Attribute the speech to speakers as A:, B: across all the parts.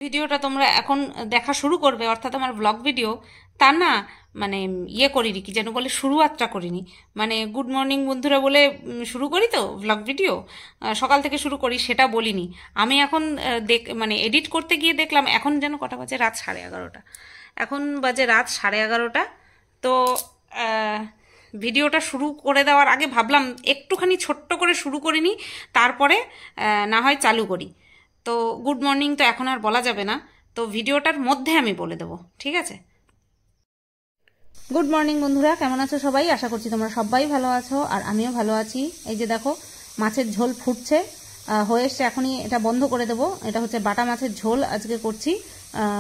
A: ভিডিওটা তোমরা এখন দেখা শুরু করবে, অর্থাৎ আমার ব্লগ ভিডিও, তা না মানে ইয়ে করিনি, কি যেন বলে, শুরুয়াতটা করিনি, মানে গুড মর্নিং বন্ধুরা বলে শুরু করি তো ব্লগ ভিডিও, সকাল থেকে শুরু করি, সেটা বলিনি আমি। এখন মানে এডিট করতে গিয়ে দেখলাম এখন যেন কটা বাজে, রাত 11:30, এখন বাজে রাত 11:30। তো ভিডিওটা শুরু করে দেওয়ার আগে ভাবলাম একটুখানি ছোট্ট করে শুরু করিনি, তারপরে না হয় চালু করি। তো গুড মর্নিং তো এখন আর বলা যাবে না, তো ভিডিওটার মধ্যে আমি বলে দেবো, ঠিক আছে? গুড মর্নিং বন্ধুরা, কেমন আছো সবাই? আশা করছি তোমরা সবাই ভালো আছো, আর আমিও ভালো আছি। এই যে দেখো, মাছের ঝোল ফুটছে, হয়ে এসছে, এখনই এটা বন্ধ করে দেবো। এটা হচ্ছে বাটা মাছের ঝোল আজকে করছি,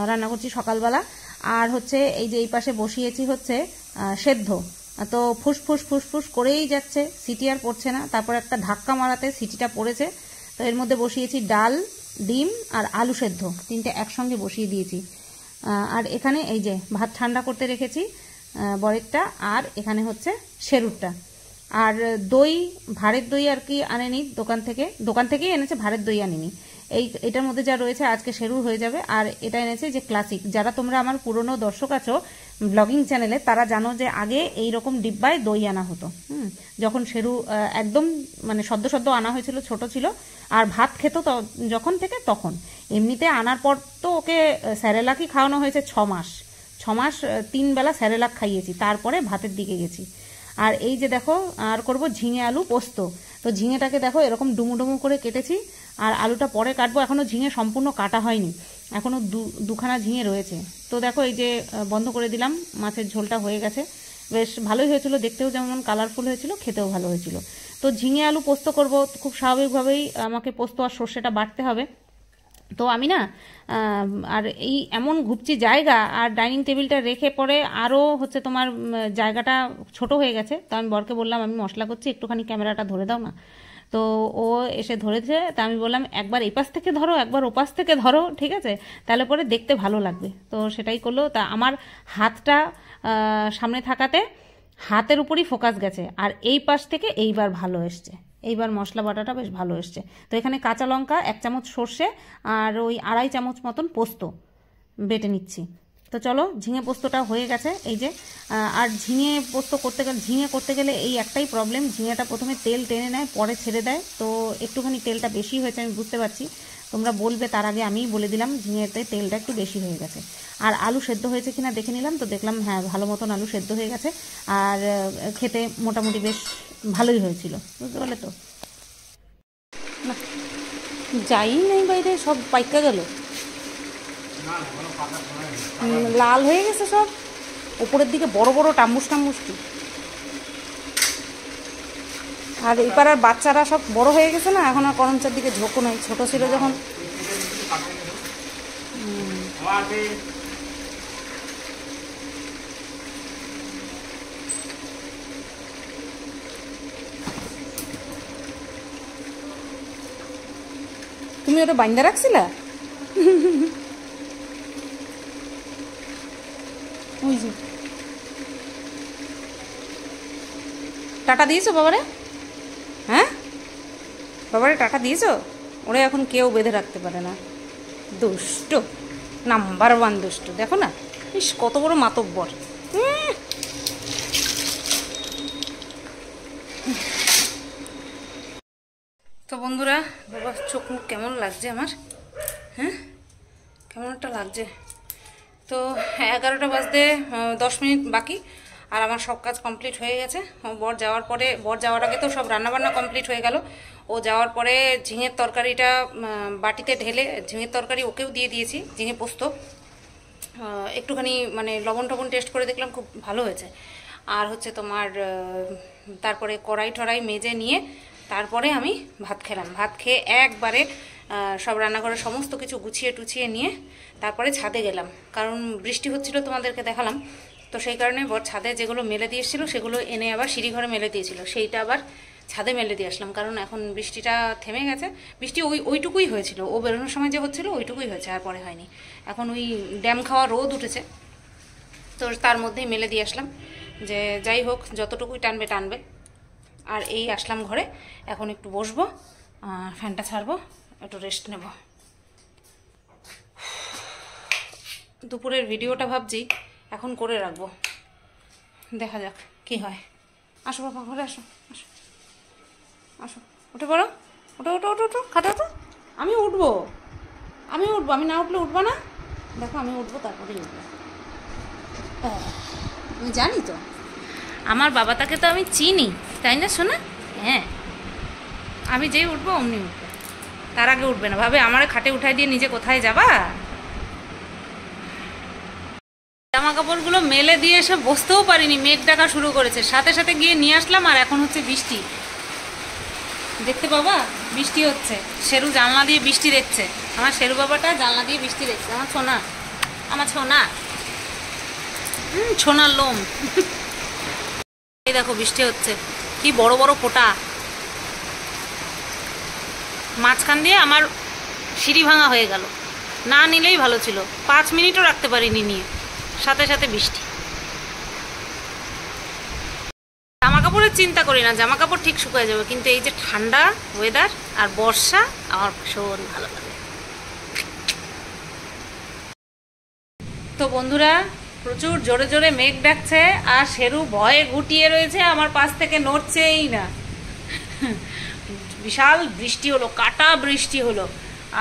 A: রান্না করছি সকালবেলা। আর হচ্ছে এই যে এই পাশে বসিয়েছি হচ্ছে সেদ্ধ, তো ফুসফুস ফুসফুস করেই যাচ্ছে, সিটি আর পড়ছে না। তারপর একটা ধাক্কা মারাতে সিটিটা পড়েছে। তো এর মধ্যে বসিয়েছি ডাল, ডিম আর আলু সেদ্ধ, তিনটে একসঙ্গে বসিয়ে দিয়েছি। আর এখানে এই যে ভাত ঠান্ডা করতে রেখেছি বরেরটা, আর এখানে হচ্ছে সেরুরটা। আর দই, ভাঁড়ের দই আর কি আনেনি দোকান থেকেই এনেছে, ভাঁড়ের দই আনেনি। এটার মধ্যে যা রয়েছে আজকে সেরুর হয়ে যাবে। আর এটা এনেছে যে ক্লাসিক, যারা তোমরা আমার পুরনো দর্শক আছো ব্লগিং চ্যানেলে, তারা জানো যে আগে এই রকম ডিব্বায় দই আনা হতো। যখন সেরু একদম মানে সদ্য সদ্য আনা হয়েছিল, ছোট ছিল, আর ভাত খেত যখন থেকে তখন। এমনিতে আনার পর তো ওকে স্যারেলাকই খাওয়ানো হয়েছে 6 মাস, 6 মাস 3 বেলা স্যারেলাক খাইয়েছি, তারপরে ভাতের দিকে গেছি। আর এই যে দেখো, আর করব ঝিঙে আলু পোস্ত। তো ঝিঙেটাকে দেখো এরকম ডুমু ডুমু করে কেটেছি, আর আলুটা পরে কাটবো। এখনও ঝিঙে সম্পূর্ণ কাটা হয়নি, এখনও দুখানা ঝিঙে রয়েছে। তো দেখো এই যে বন্ধ করে দিলাম, মাছের ঝোলটা হয়ে গেছে, বেশ ভালোই হয়েছিল, দেখতেও যেমন কালারফুল হয়েছিল, খেতেও ভালো হয়েছিল। তো ঝিঙে আলু পোস্ত করব, খুব স্বাভাবিকভাবেই আমাকে পোস্ত আর সর্ষেটা বাটতে হবে। তো আমি না আর এই এমন ঘুপচি জায়গা, আর ডাইনিং টেবিলটা রেখে পরে আরও হচ্ছে তোমার জায়গাটা ছোট হয়ে গেছে। তো আমি বরকে বললাম আমি মশলা করছি, একটুখানি ক্যামেরাটা ধরে দাও না। তো ও এসে ধরেছে, তা আমি বললাম একবার এই পাশ থেকে ধরো, একবার ও পাশ থেকে ধরো, ঠিক আছে, তাহলে পরে দেখতে ভালো লাগবে। তো সেটাই করলো। তা আমার হাতটা সামনে থাকাতে হাতের উপরই ফোকাস গেছে, আর এই পাশ থেকে এইবার ভালো এসছে, এইবার মশলা বাটাটা বেশ ভালো এসছে। তো এখানে কাঁচা লঙ্কা, 1 চামচ সর্ষে, আর ওই 2.5 চামচ মতন পোস্ত বেটে নিচ্ছি। তো চলো, ঝিঙে পোস্তটা হয়ে গেছে এই যে। আর ঝিঙে করতে গেলে এই একটাই প্রবলেম, ঝিঙেটা প্রথমে তেল টেনে নেয়, পরে ছেড়ে দেয়। তো একটুখানি তেলটা বেশি হয়েছে, আমি বুঝতে পারছি, তোমরা বলবে তার আগে আমিই বলে দিলাম, ঝিঙেতে তেলটা একটু বেশি হয়ে গেছে। আর আলু সেদ্ধ হয়েছে কিনা দেখে নিলাম, তো দেখলাম হ্যাঁ ভালো মতন আলু সেদ্ধ হয়ে গেছে, আর খেতে মোটামুটি বেশ ভালোই হয়েছিল, বুঝতে পারলে তো। না, যাই নেই বাইরে, সব পাইকা গেল, লাল হয়ে গেছে সব, উপরের দিকে বড় বড় টাম্বুস টাম্বুসটি। আর এবার আর বাচ্চারা সব বড় হয়ে গেছে না, এখন আর করমচার দিকে ঝোঁকও নাই, ছোট ছিল যখন। তুমি ওটা বাইন্দা রাখছিলা? ওই যে টাটা দিয়েছো বাবারে? হ্যাঁ বাবারে টাটা দিয়েছো? ওরা এখন কেউ বেঁধে রাখতে পারে না, দুষ্ট, নাম্বার 1 দুষ্ট। দেখো না, ইস কত বড় মাতব্বর। তো বন্ধুরা, বাবা চোখ মুখ কেমন লাগছে আমার, হ্যাঁ কেমন একটা লাগছে। তো 11টা বাজতে 10 মিনিট বাকি, আর আমার সব কাজ কমপ্লিট হয়ে গেছে। বর যাওয়ার আগে তো সব রান্নাবান্না কমপ্লিট হয়ে গেল। ও যাওয়ার পরে ঝিঙের তরকারিটা বাটিতে ঢেলে, ঝিঙের তরকারি ওকেও দিয়ে দিয়েছি, ঝিঙে পোস্ত। একটুখানি মানে লবণ টবণ টেস্ট করে দেখলাম, খুব ভালো হয়েছে। আর হচ্ছে তোমার তারপরে কড়াই টড়াই মেজে নিয়ে তারপরে আমি ভাত খেলাম। ভাত খেয়ে একবারে সব রান্নাঘরের সমস্ত কিছু গুছিয়ে টুছিয়ে নিয়ে তারপরে ছাদে গেলাম, কারণ বৃষ্টি হচ্ছিল, তোমাদেরকে দেখালাম। তো সেই কারণে বর ছাদে যেগুলো মেলে দিয়ে এসেছিলো সেগুলো এনে আবার সিঁড়িঘরে মেলে দিয়েছিল, সেইটা আবার ছাদে মেলে দিয়ে আসলাম, কারণ এখন বৃষ্টিটা থেমে গেছে। বৃষ্টি ওইটুকুই হয়েছিল, ও বেরোনোর সময় যে হচ্ছিলো ওইটুকুই হয়েছে, আর পরে হয়নি। এখন ওই ড্যাম খাওয়া রোদ উঠেছে, তো তার মধ্যেই মেলে দিয়ে আসলাম, যে যাই হোক যতটুকুই টানবে টানবে। আর এই আসলাম ঘরে, এখন একটু বসবো, ফ্যানটা ছাড়বো, একটু রেস্ট নেব। দুপুরের ভিডিওটা ভাবছি এখন করে রাখবো, দেখা যাক কি হয়। আসো বাবা, ঘরে আসো, আসো আসো, উঠে পড়ো, ওঠো ওঠো ওঠো ওঠো, খাটে ওঠো। আমি উঠবো, আমি উঠবো, আমি না উঠলে উঠবো না। দেখো আমি উঠবো, তারপরেই উঠবো। আমি জানি তো আমার বাবাটাকে তো আমি চিনি, তাই না শোনা? হ্যাঁ, আমি যেই উঠবো অমনি উঠবো, তার আগে উঠবে না। ভাবে আমার খাটে উঠাই দিয়ে নিজে কোথায় যাবা? জামা কাপড়গুলো মেলে দিয়ে এসে বসতেও পারিনি, মেঘ ডাকা শুরু করেছে, সাথে সাথে গিয়ে নিয়ে আসলাম। আর এখন হচ্ছে বৃষ্টি, দেখতে পাবা বৃষ্টি হচ্ছে। শেরু জানলা দিয়ে বৃষ্টি দেখছে, আমার শেরু বাবাটা জানলা দিয়ে বৃষ্টি দেখছে। আমার ছোনা, আমার ছোনা, ছোনার লোম। এই দেখো বৃষ্টি হচ্ছে, কি বড় বড় ফোঁটা। মাঝখান দিয়ে আমার সিঁড়ি ভাঙা হয়ে গেল, না নিলেই ভালো ছিল, 5 মিনিটও রাখতে পারিনি নিয়ে, সাথে সাথে বৃষ্টি। জামা কাপড়ের চিন্তা করি না, জামা কাপড় ঠিক শুকিয়ে যাবে, কিন্তু এই যে ঠান্ডা ওয়েদার আর বর্ষা আমার ভীষণ ভালো লাগে। তো বন্ধুরা, প্রচুর জোরে জোরে মেঘ ডাকছে আর শেরু ভয়ে গুটিয়ে রয়েছে, আমার পাশ থেকে নড়ছেই না। বিশাল বৃষ্টি হলো, কাটা বৃষ্টি হলো।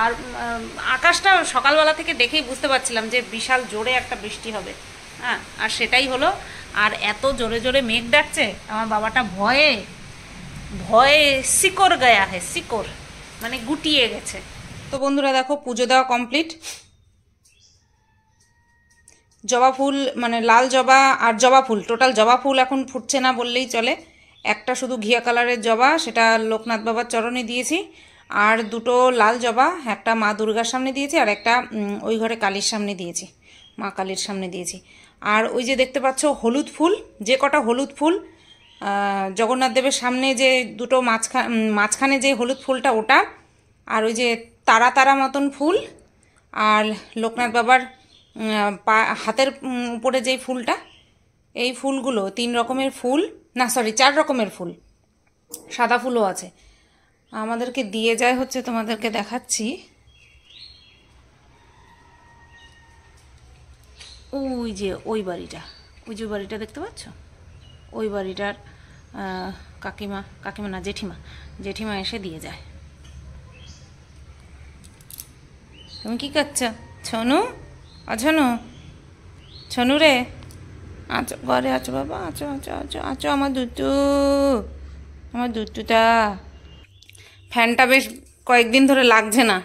A: আর আকাশটা সকালবেলা থেকে দেখেই বুঝতে পারছিলাম যে বিশাল জোরে একটা বৃষ্টি হবে। হ্যাঁ, আর সেটাই হলো। আর এত জোরে জোরে মেঘ ডাকছে, আমার বাবাটা ভয়ে ভয়ে শিকড় গায়া হে, শিকড় মানে গুটিয়ে গেছে। তো বন্ধুরা দেখো, পুজো দেওয়া কমপ্লিট। জবা ফুল মানে লাল জবা আর জবা ফুল, টোটাল জবা ফুল এখন ফুটছে না বললেই চলে। একটা শুধু ঘিয়া কালারের জবা, সেটা লোকনাথ বাবার চরণে দিয়েছি। আর 2টো লাল জবা, একটা মা দুর্গার সামনে দিয়েছি আর একটা ওই ঘরে কালীর সামনে দিয়েছি, মা কালীর সামনে দিয়েছি। আর ওই যে দেখতে পাচ্ছ হলুদ ফুল, যে কটা হলুদ ফুল জগন্নাথ দেবের সামনে, যে 2টো মাঝখানে যে হলুদ ফুলটা ওটা, আর ওই যে তারা তারা মতন ফুল, আর লোকনাথ বাবার হাতের উপরে যেই ফুলটা, এই ফুলগুলো 3 রকমের ফুল, না সরি 4 রকমের ফুল, সাদা ফুলও আছে, আমাদেরকে দিয়ে যায় হচ্ছে। তোমাদেরকে দেখাচ্ছি, ওই যে ওই বাড়িটা, ওই যে বাড়িটা দেখতে পাচ্ছ, ওই বাড়িটার কাকিমা, কাকিমা না জেঠিমা, জেঠিমা এসে দিয়ে যায়। তুমি কি করছো ছনু? অছনু, ছনু রে, আছো ঘরে আছো বাবা, আছো আছো আছো আছো, আমার দুটু, আমার দুটুটা। ফ্যানটা বেশ কয়েকদিন ধরে লাগছে না,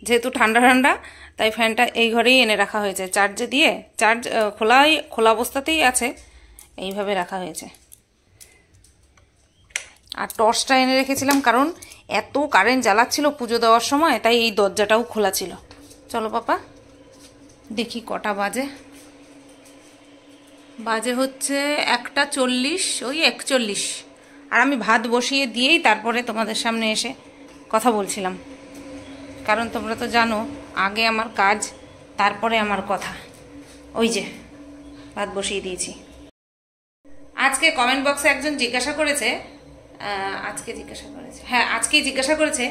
A: যেহেতু ঠান্ডা ঠান্ডা, তাই ফ্যানটা এই ঘরেই এনে রাখা হয়েছে, চার্জে দিয়ে, চার্জ খোলা অবস্থাতেই আছে, এইভাবে রাখা হয়েছে। আর টর্চটা এনে রেখেছিলাম, কারণ এত কারেন্ট জ্বালাচ্ছিল পুজো দেওয়ার সময়, তাই এই দরজাটাও খোলা ছিল। চলো পাপা, দেখি কটা বাজে। বাজে হচ্ছে 1:40, ওই 41। আর আমি ভাত বসিয়ে দিয়েই তারপরে তোমাদের সামনে এসে কথা বলছিলাম, কারণ তোমরা তো জানো আগে আমার কাজ তারপরে আমার কথা। ওই যে ভাত বসিয়ে দিয়েছি। আজকে কমেন্ট বক্সে একজন জিজ্ঞাসা করেছে, হ্যাঁ আজকেই জিজ্ঞাসা করেছে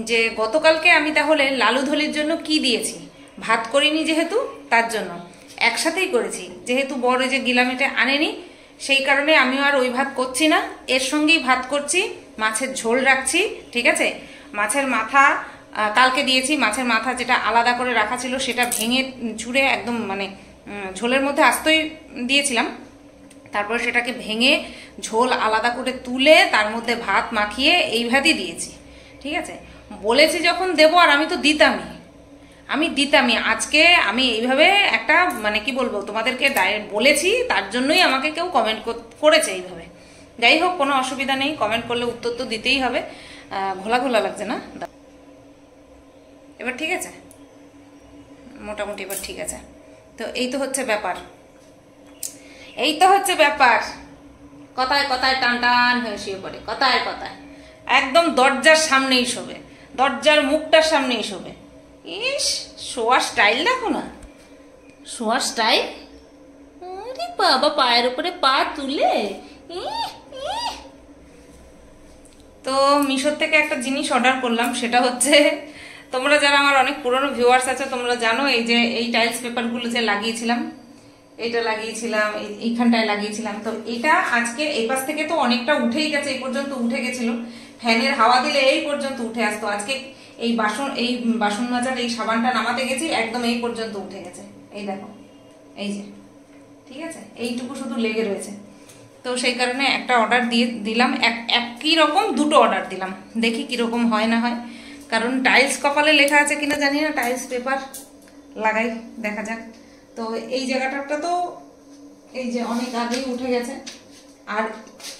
A: যে গতকালকে আমি তাহলে লালু ধলির জন্য কি দিয়েছি। ভাত করিনি যেহেতু, তার জন্য একসাথেই করেছি, যেহেতু বড় যে গিলামিটা আনেনি, সেই কারণে আমিও আর ওই ভাত করছি না, এর সঙ্গেই ভাত করছি, মাছের ঝোল রাখছি। ঠিক আছে, মাছের মাথা কালকে দিয়েছি, মাছের মাথা যেটা আলাদা করে রাখা ছিল সেটা ভেঙে ছুঁড়ে একদম মানে ঝোলের মধ্যে আস্তই দিয়েছিলাম, তারপরে সেটাকে ভেঙে ঝোল আলাদা করে তুলে তার মধ্যে ভাত মাখিয়ে এই ভাতই দিয়েছি। ঠিক আছে, বলেছি যখন দেবো, আর আমি তো দিতামই। আজকে আমি এইভাবে একটা মানে কি বলবো তোমাদেরকে ডাইরেক্ট বলেছি, তার জন্যই আমাকে কেউ কমেন্ট করেছে এইভাবে। যাই হোক, কোনো অসুবিধা নেই, কমেন্ট করলে উত্তর তো দিতেই হবে। ঘোলা ঘোলা লাগছে না? এবার ঠিক আছে, মোটামুটি এবার ঠিক আছে। তো এই তো হচ্ছে ব্যাপার, কথায় কথায় টান টান হয়ে শুয়ে পড়ে, কথায় কথায় একদম দরজার সামনেই শোবে, দরজার মুখটার সামনেই শোবে। ইস, শোয়ার স্টাইল দেখো না, শোয়ার স্টাইল। আরে বাবা, পায়ের উপরে পা তুলে। তো মিশোর থেকে একটা জিনিস অর্ডার করলাম, সেটা হচ্ছে তোমরা যারা আমার অনেক পুরনো ভিউয়ার্স আছে তোমরা জানো এই যে এই টাইলস পেপারগুলো যে লাগিয়েছিলাম, এটা লাগিয়েছিলাম, এইখানটায় লাগিয়েছিলাম, তো এটা আজকে এই পাশ থেকে তো অনেকটা উঠেই গেছে, এই পর্যন্ত উঠে গেছিল, ফ্যানের হাওয়া দিলে এই পর্যন্ত উঠে আসতো। আজকে এই বাসন মাজার এই সাবানটা নামাতে গেছি, একদম এই পর্যন্ত উঠে গেছে, এই দেখো, এই যে, ঠিক আছে, এইটুকু শুধু লেগে রয়েছে। তো সেই কারণে একটা অর্ডার দিয়ে দিলাম, একই রকম দুটো অর্ডার দিলাম, দেখি কিরকম হয় না হয়, কারণ টাইলস কপালে লেখা আছে কিনা জানি না, টাইলস পেপার লাগাই, দেখা যাক। তো এই জায়গাটা তো এই যে অনেক আগেই উঠে গেছে, আর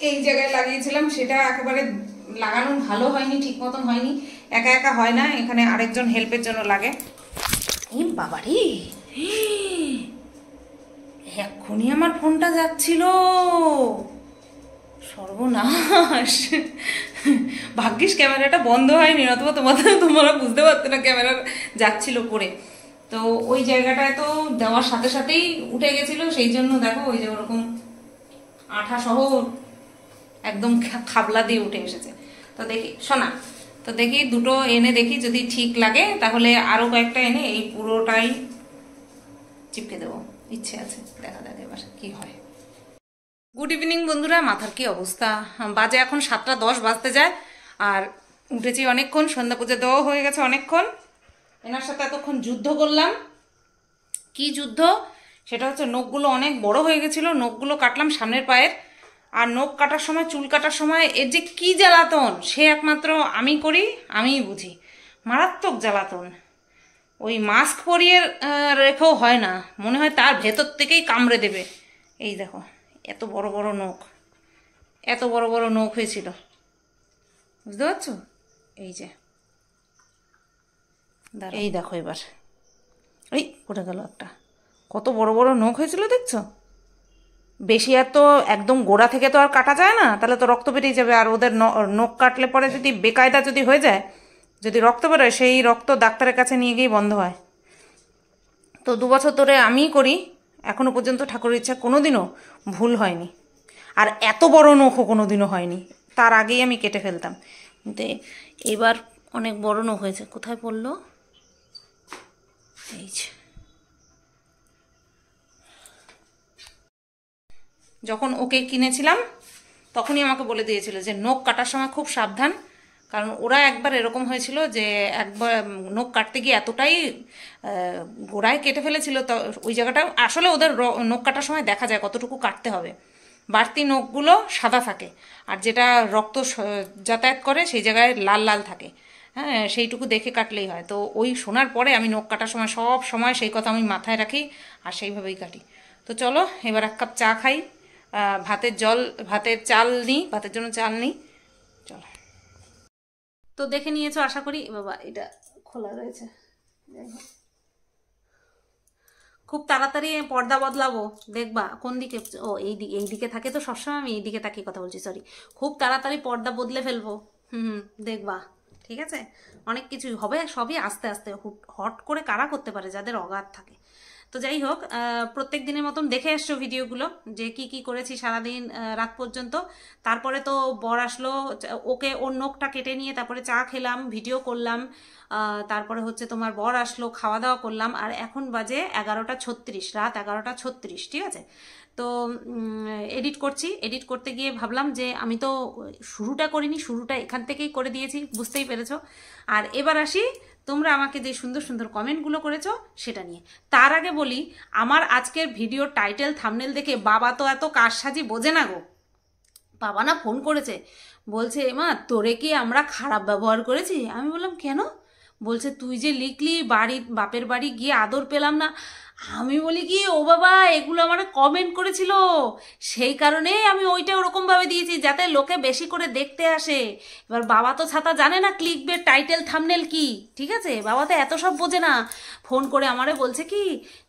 A: এই জায়গায় লাগিয়েছিলাম সেটা একেবারে লাগানো ভালো হয়নি, ঠিক মতন হয়নি, একা একা হয় না, এখানে আরেকজন হেল্পের জন্য লাগে। এই বাবারে, এক্ষুনি আমার ফোনটা যাচ্ছিল, সর্বনাশ। ভাগ্যিস ক্যামেরাটা বন্ধ হয়নি, অথবা তোমরা বুঝতে পারতে না ক্যামেরা যাচ্ছিল পরে। তো ওই জায়গাটায় তো দেওয়ার সাথে সাথেই উঠে গেছিল, সেই জন্য দেখো ওই যে ওরকম আঠা সহ একদম খাবলা দিয়ে উঠে এসেছে। তো দেখি শোনা, তো দেখি দুটো এনে দেখি, যদি ঠিক লাগে তাহলে আরো কয়েকটা এনে এই পুরোটাই চিপকে দেবো, ইচ্ছে আছে, দেখা যাক এবার কি হয়। গুড ইভিনিং বন্ধুরা, মাথার কি অবস্থা, বাজে এখন 7:10 বাজতে যায়, আর উঠেছি অনেকক্ষণ, সন্ধ্যা পুজো দেওয়া হয়ে গেছে অনেকক্ষণ। এনার সাথে এতক্ষণ যুদ্ধ করলাম, কি যুদ্ধ সেটা হচ্ছে, নখগুলো অনেক বড় হয়ে গেছিল, নখগুলো কাটলাম সামনের পায়ের, আর নখ কাটার সময়, চুল কাটার সময় এর যে কি জ্বালাতন সে একমাত্র আমি করি, আমিই বুঝি, মারাত্মক জ্বালাতন। ওই মাস্ক পরিয়ে রেখেও হয় না, মনে হয় তার ভেতর থেকেই কামড়ে দেবে। এই দেখো এত বড় বড় নখ, এত বড় বড় নখ হয়েছিল, বুঝতে পারছো? এই যে এই দেখো এবার, এই পড়ে গেল একটা, কত বড় বড় নখ হয়েছিল দেখছো। বেশি আর তো একদম গোড়া থেকে তো আর কাটা যায় না, তাহলে তো রক্ত বেরিয়ে যাবে, আর ওদের নখ কাটলে পরে যদি বেকায়দা যদি হয়ে যায়, যদি রক্ত বেরোয়, সেই রক্ত ডাক্তারের কাছে নিয়ে গিয়েই বন্ধ হয়। তো 2 বছর ধরে আমিই করি, এখনো পর্যন্ত ঠাকুরের ইচ্ছা কোনোদিনও ভুল হয়নি, আর এত বড় নখও কোনোদিনও হয়নি, তার আগেই আমি কেটে ফেলতাম, কিন্তু এবার অনেক বড় নখ হয়েছে। কোথায় পড়লো, এই যে, যখন ওকে কিনেছিলাম তখনই আমাকে বলে দিয়েছিল যে নখ কাটার সময় খুব সাবধান, কারণ ওরা একবার এরকম হয়েছিল যে একবার নখ কাটতে গিয়ে এতটাই গোড়ায় কেটে ফেলেছিল, তো ওই জায়গাটা আসলে ওদের নখ কাটার সময় দেখা যায় কতটুকু কাটতে হবে, বাড়তি নখগুলো সাদা থাকে, আর যেটা রক্ত যাতায়াত করে সেই জায়গায় লাল লাল থাকে, হ্যাঁ, সেইটুকু দেখে কাটলেই হয়। তো ওই শোনার পরে আমি নখ কাটার সময় সব সময় সেই কথা আমি মাথায় রাখি, আর সেইভাবেই কাটি। তো চলো এবার 1 কাপ চা খাই, ভাতের চাল নিই, ভাতের জন্য চাল নিই, চলো। তো দেখে নিয়েছো আশা করি, বাবা এটা খোলা রয়েছে, খুব তাড়াতাড়ি পর্দা বদলাবো, দেখবা কোন দিকে, ও এই দিকে থাকে, তো সবসময় আমি এই দিকে তাকিয়ে কথা বলছি, সরি, খুব তাড়াতাড়ি পর্দা বদলে ফেলবো, দেখবা, ঠিক আছে, অনেক কিছুই হবে, সবই আস্তে আস্তে, হট করে কারা করতে পারে যাদের অগাধ থাকে। তো যাই হোক, প্রত্যেক দিনের মতন দেখে এসছো ভিডিওগুলো, যে কি কি করেছি সারাদিন রাত পর্যন্ত। তারপরে তো বর আসলো, ওকে ওর নখটা কেটে নিয়ে তারপরে চা খেলাম, ভিডিও করলাম, তারপরে হচ্ছে তোমার বর আসলো, খাওয়া দাওয়া করলাম, আর এখন বাজে 11:36, রাত 11:36, ঠিক আছে। তো এডিট করছি, এডিট করতে গিয়ে ভাবলাম যে আমি তো শুরুটা করিনি, শুরুটা এখান থেকেই করে দিয়েছি, বুঝতেই পেরেছো। আর এবার আসি তোমরা আমাকে যে সুন্দর সুন্দর কমেন্টগুলো করেছো সেটা নিয়ে। তার আগে বলি, আমার আজকের ভিডিওর টাইটেল থাম্বনেল দেখে বাবা তো এত কারসাজি বোঝে না গো, বাবা না ফোন করেছে, বলছে মা তোরে কি আমরা খারাপ ব্যবহার করেছি? আমি বললাম কেন? বলছে তুই যে লিখলি বাপের বাড়ি গিয়ে আদর পেলাম না। আমি বলি কি, ও বাবা এগুলো আমার কমেন্ট করেছিল, সেই কারণে আমি ওইটা ওরকমভাবে দিয়েছি যাতে লোকে বেশি করে দেখতে আসে। এবার বাবা তো ছাতা জানে না ক্লিকবেট টাইটেল থাম্বনেল কি, ঠিক আছে, বাবা তো এত সব বোঝে না। ফোন করে আমারে বলছে কি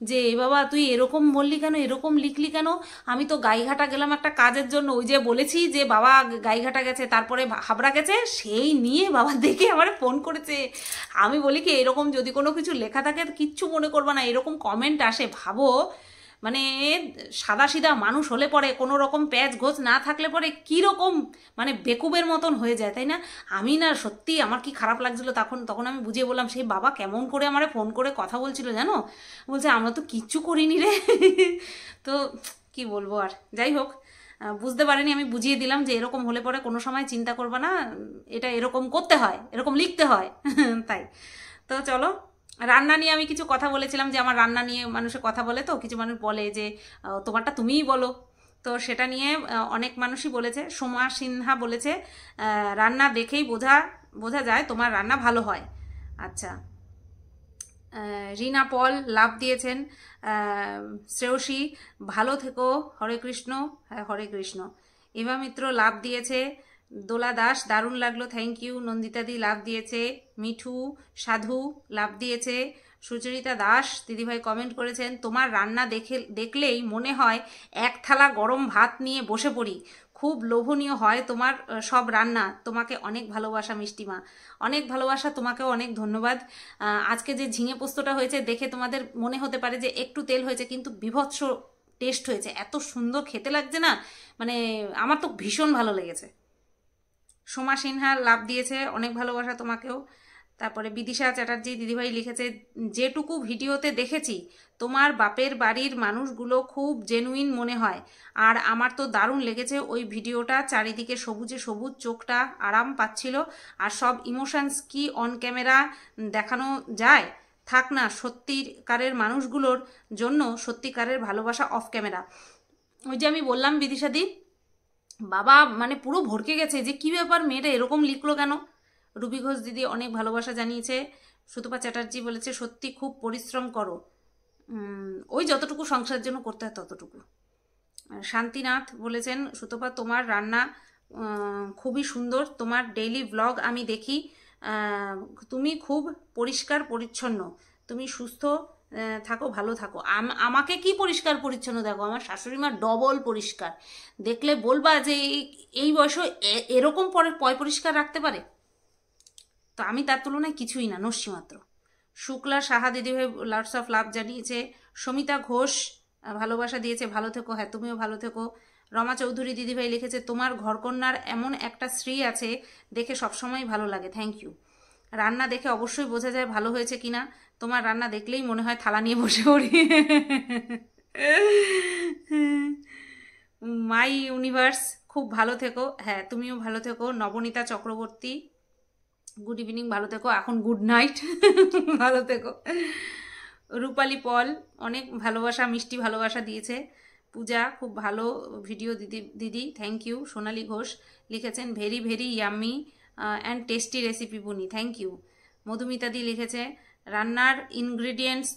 A: যে বাবা তুই এরকম বললি কেন, এরকম লিখলি কেন? আমি তো গাইঘাটা গেলাম একটা কাজের জন্য, ওই যে বলেছি যে বাবা গাইঘাটা গেছে, তারপরে হাবড়া গেছে, সেই নিয়ে বাবা দেখে আমারে ফোন করেছে। আমি বলি কি, এরকম যদি কোনো কিছু লেখা থাকে কিচ্ছু মনে করবা না, এরকম কমেন্ট আসে, ভাবো মানে সাদা সিধা মানুষ হলে পরে কোনো রকম প্যাচ গোছ না থাকলে পরে কীরকম মানে বেকুবের মতন হয়ে যায়, তাই না? আমি না সত্যি আমার কি খারাপ লাগছিলো তখন আমি বুঝিয়ে বললাম, সেই বাবা কেমন করে আমারে ফোন করে কথা বলছিল জানো, বলছে আমরা তো কিচ্ছু করিনি রে। তো কি বলবো আর, যাই হোক, বুঝতে পারিনি, আমি বুঝিয়ে দিলাম যে এরকম হলে পরে কোনো সময় চিন্তা করবা না, এটা এরকম করতে হয়, এরকম লিখতে হয়। তাই তো চলো, রান্না নিয়ে আমি কিছু কথা বলেছিলাম যে আমার রান্না নিয়ে মানুষে কথা বলে, তো কিছু মানুষ বলে যে তোমারটা তুমিই বলো, তো সেটা নিয়ে অনেক মানুষই বলেছে। সোমা সিনহা বলেছে রান্না দেখেই বোঝা যায় তোমার রান্না ভালো হয়। আচ্ছা, রিনা পল লাভ দিয়েছেন, শ্রেয়সী ভালো থেকো, হরে কৃষ্ণ, হ্যাঁ হরে কৃষ্ণ। এভা মিত্র লাভ দিয়েছে, দোলা দাস দারুণ লাগলো, থ্যাংক ইউ। নন্দিতাদি লাভ দিয়েছে, মিঠু সাধু লাভ দিয়েছে, সুচরিতা দাস দিদিভাই কমেন্ট করেছেন তোমার রান্না দেখলেই মনে হয় এক থালা গরম ভাত নিয়ে বসে পড়ি, খুব লোভনীয় হয় তোমার সব রান্না, তোমাকে অনেক ভালোবাসা মিষ্টিমা। অনেক ভালোবাসা, তোমাকেও অনেক ধন্যবাদ। আজকে যে ঝিঙে পোস্তটা হয়েছে দেখে তোমাদের মনে হতে পারে যে একটু তেল হয়েছে, কিন্তু বিভৎস টেস্ট হয়েছে, এত সুন্দর খেতে লাগছে না, মানে আমার তো ভীষণ ভালো লেগেছে। সোমা সিনহা লাভ দিয়েছে, অনেক ভালোবাসা তোমাকেও। তারপরে বিদিশা চ্যাটার্জি দিদিভাই লিখেছে যেটুকু ভিডিওতে দেখেছি তোমার বাপের বাড়ির মানুষগুলো খুব জেনুইন মনে হয়, আর আমার তো দারুণ লেগেছে ওই ভিডিওটা, চারিদিকে সবুজে সবুজ, চোখটা আরাম পাচ্ছিল, আর সব ইমোশনস কি অন ক্যামেরা দেখানো যায়, থাক না সত্যিকারের মানুষগুলোর জন্য সত্যিকারের ভালোবাসা অফ ক্যামেরা। ওই যে আমি বললাম বিদিশাদি, বাবা মানে পুরো ভরকে গেছে যে কি ব্যাপার মেয়েটা এরকম লিখলো কেন। রুবি ঘোষ দিদি অনেক ভালোবাসা জানিয়েছে। সুতপা চ্যাটার্জি বলেছে সত্যি খুব পরিশ্রম করো, ওই যতটুকু সংসারের জন্য করতে হয় ততটুকু। শান্তিনাথ বলেছেন সুতপা তোমার রান্না খুবই সুন্দর, তোমার ডেইলি ব্লগ আমি দেখি, তুমি খুব পরিষ্কার পরিচ্ছন্ন, তুমি সুস্থ থাকো, ভালো থাকো। আমাকে কি পরিষ্কার পরিচ্ছন্ন দেখো, আমার শাশুড়ি মা ডবল পরিষ্কার, দেখলে বলবা যে এই বয়সে এরকম পয় পরিষ্কার রাখতে পারে, তো আমি তার তুলনায় কিছুই না, নস্যি মাত্র। শুক্লা সাহা দিদিভাই লটস অফ লাভ জানিয়েছে। সমিতা ঘোষ ভালোবাসা দিয়েছে, ভালো থেকো, হ্যাঁ তুমিও ভালো থেকো। রমা চৌধুরী দিদিভাই লিখেছে তোমার ঘরকন্যার এমন একটা স্ত্রী আছে দেখে সবসময় ভালো লাগে, থ্যাংক ইউ। রান্না দেখে অবশ্যই বোঝা যায় ভালো হয়েছে কিনা, তোমার রান্না দেখলেই মনে হয় থালা নিয়ে বসে পড়ি। মাই ইউনিভার্স খুব ভালো থেকো, হ্যাঁ তুমিও ভালো থেকো। নবনীতা চক্রবর্তী গুড ইভিনিং, ভালো থেকো, এখন গুড নাইট, ভালো থেকো। রূপালী পল অনেক ভালোবাসা, মিষ্টি ভালোবাসা দিয়েছে। পূজা খুব ভালো ভিডিও দিদি, থ্যাংক ইউ। সোনালী ঘোষ লিখেছেন very very yummy and tasty recipe বুনি, থ্যাংক ইউ। মধুমিতা দি লিখেছে রান্নার ইনগ্রিডিয়েন্টস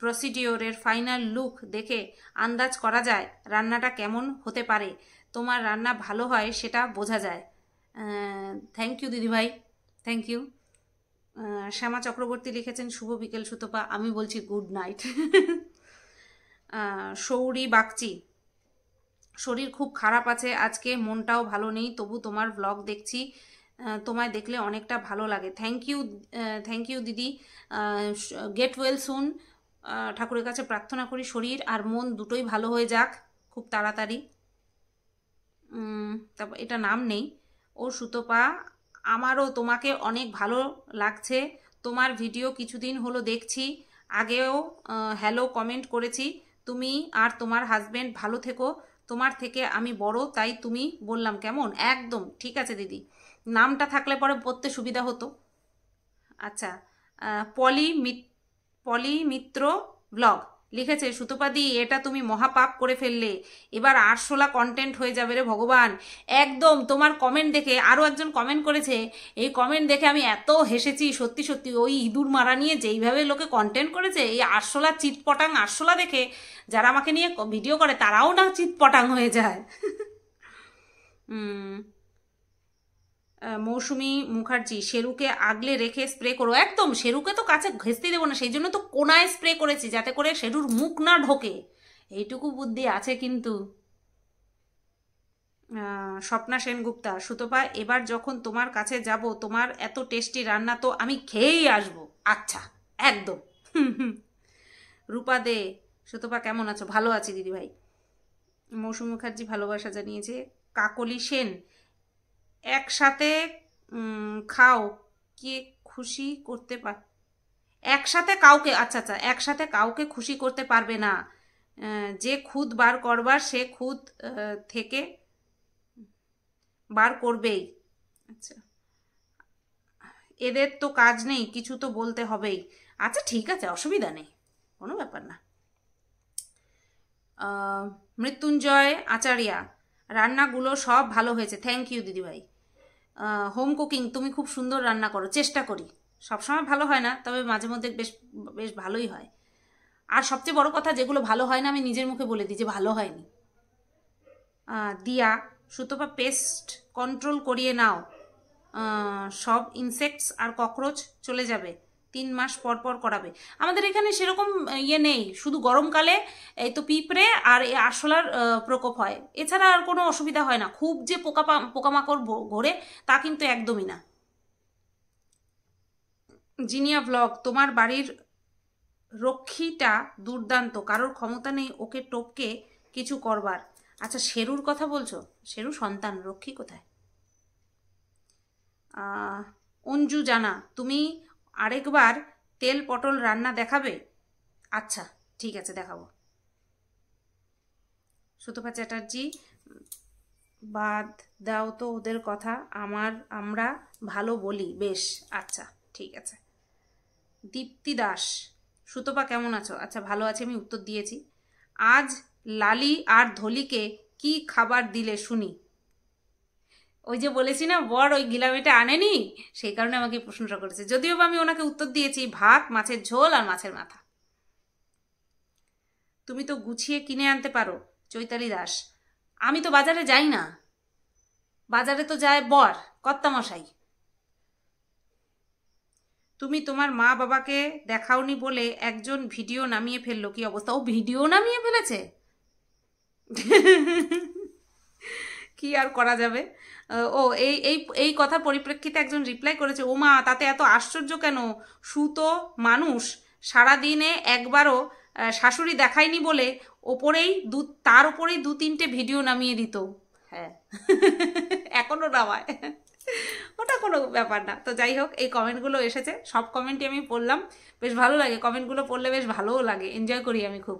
A: প্রসিডিওরের ফাইনাল লুক দেখে আন্দাজ করা যায় রান্নাটা কেমন হতে পারে, তোমার রান্না ভালো হয় সেটা বোঝা যায়, থ্যাংক ইউ দিদিভাই, থ্যাংক ইউ। শ্যামা চক্রবর্তী লিখেছেন শুভ বিকেল সুতপা, আমি বলছি গুড নাইট। সৌরি বাগচি শরীর খুব খারাপ আছে আজকে, মনটাও ভালো নেই, তবু তোমার ব্লগ দেখছি, তোমায় দেখলে অনেকটা ভালো লাগে, থ্যাংক ইউ দিদি। গেট ওয়েল সুন, ঠাকুরের কাছে প্রার্থনা করি শরীর আর মন দুটোই ভালো হয়ে যাক খুব তাড়াতাড়ি। তারপর এটা নাম নেই। ও সুতপা আমারও তোমাকে অনেক ভালো লাগছে, তোমার ভিডিও কিছুদিন হলো দেখছি, আগেও হ্যালো কমেন্ট করেছি, তুমি আর তোমার হাজবেন্ড ভালো থেকো, তোমার থেকে আমি বড় তাই তুমি বললাম, কেমন? একদম ঠিক আছে দিদি, নামটা থাকলে পরে পড়তে সুবিধা হতো। আচ্ছা, পলি মিত্র ব্লগ লিখেছে সুতপাদি এটা তুমি মহাপাপ করে ফেললে, এবার আরশোলা কন্টেন্ট হয়ে যাবে রে ভগবান। একদম, তোমার কমেন্ট দেখে আরও একজন কমেন্ট করেছে, এই কমেন্ট দেখে আমি এত হেসেছি সত্যি সত্যি, ওই ইঁদুর মারা নিয়ে যেইভাবে লোকে কন্টেন্ট করেছে, এই আরশোলা চিৎপটাং আরশোলা দেখে যারা আমাকে নিয়ে ভিডিও করে তারাও না চিৎপটাং হয়ে যায়। মৌসুমি মুখার্জি শেরুকে আগলে রেখে স্প্রে করো, একদম শেরুকে তো কাছে ঘেঁচতে দেবো না, সেই জন্য তো কোনায় স্প্রে করেছি যাতে করে শেরুর মুখ না ঢোকে, এইটুকু বুদ্ধি আছে কিন্তু। স্বপ্না সেনগুপ্তা সুতপা এবার যখন তোমার কাছে যাব তোমার এত টেস্টি রান্না তো আমি খেয়েই আসবো, আচ্ছা একদম। রূপা দে সুতপা কেমন আছো? ভালো আছি দিদিভাই। মৌসুমী মুখার্জি ভালোবাসা জানিয়েছে। কাকলি সেন, একসাথে খাও, কে খুশি করতে পার, একসাথে কাউকে, আচ্ছা আচ্ছা, একসাথে কাউকে খুশি করতে পারবে না, যে খুদ বার করবার সে খুদ থেকে বার করবেই। আচ্ছা, এদের তো কাজ নেই, কিছু তো বলতে হবেই। আচ্ছা ঠিক আছে, অসুবিধা নেই, কোনো ব্যাপার না। মৃত্যুঞ্জয় আচারিয়া, রান্নাগুলো সব ভালো হয়েছে, থ্যাংক ইউ দিদিভাই। হোম কুকিং, তুমি খুব সুন্দর রান্না করো, চেষ্টা করি, সবসময় ভালো হয় না, তবে মাঝে মধ্যে বেশ বেশ ভালোই হয়। আর সবচেয়ে বড় কথা, যেগুলো ভালো হয় না আমি নিজের মুখে বলে দিই যে ভালো হয়নি। দিয়া, সুতপা পেস্ট কন্ট্রোল করিয়ে নাও, সব ইনসেক্টস আর ককরোচ চলে যাবে, 3 মাস পর পর করাবে। আমাদের এখানে সেরকম ইয়ে নেই, শুধু গরমকালে এই তো পিঁপড়ে আর এই আরশোলার প্রকোপ হয়, এছাড়া আর কোনো অসুবিধা হয় না। খুব যে পোকামাকড় ঘোরে তা কিন্তু একদমই না। জিনিয়া ব্লগ, তোমার বাড়ির রক্ষীটা দুর্দান্ত, কারোর ক্ষমতা নেই ওকে টপকে কিছু করবার। আচ্ছা, শেরুর কথা বলছো? শেরু সন্তান, রক্ষী কোথায়? অঞ্জু জানা, তুমি আরেকবার তেল পটল রান্না দেখাবে? আচ্ছা ঠিক আছে, দেখাবো। সুতপা চ্যাটার্জি, বাদ দাও তো ওদের কথা, আমরা ভালো বলি, বেশ, আচ্ছা ঠিক আছে। দীপ্তি দাস, সুতপা কেমন আছো? আচ্ছা ভালো আছে, আমি উত্তর দিয়েছি। আজ লালি আর ধলিকে কি খাবার দিলে শুনি? ওই যে বলেছি না, বর ওই গিলামিটা আনেনি, সেই কারণে আমাকে প্রশ্নটা করেছে, যদিও বা আমি ওনাকে উত্তর দিয়েছি ভাত, মাছের ঝোল আর মাছের মাথা। তুমি তো গুছিয়ে কিনে আনতে পারো, চৈতালি দাস। আমি তো বাজারে যাই না, বাজারে তো যায় বর, কর্তামশাই। তুমি তোমার মা বাবাকে দেখাওনি বলে একজন ভিডিও নামিয়ে ফেললো, কি অবস্থা? ও ভিডিও নামিয়ে ফেলেছে, কি আর করা যাবে। ও এই এই এই কথার পরিপ্রেক্ষিতে একজন রিপ্লাই করেছে, ও মা তাতে এত আশ্চর্য কেন, সুতো মানুষ, সারাদিনে একবারও শাশুড়ি দেখায়নি বলে তার ওপরেই 2-3টে ভিডিও নামিয়ে দিত। হ্যাঁ, এখনো নামায়, ওটা কোনো ব্যাপার না। তো যাই হোক, এই কমেন্টগুলো এসেছে, সব কমেন্টই আমি পড়লাম, বেশ ভালো লাগে, কমেন্টগুলো পড়লে বেশ ভালোও লাগে, এনজয় করি আমি খুব।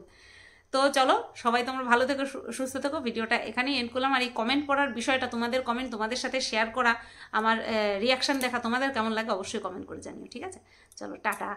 A: তো চলো সবাই, তোমরা ভালো থেকো, সুস্থ থেকো। ভিডিওটা এখানেই এন্ড করলাম। আর এই কমেন্ট পড়ার বিষয়টা, তোমাদের কমেন্ট তোমাদের সাথে শেয়ার করা, আমার রিয়াকশান দেখা তোমাদের কেমন লাগে অবশ্যই কমেন্ট করে জানিও, ঠিক আছে? চলো টাটা।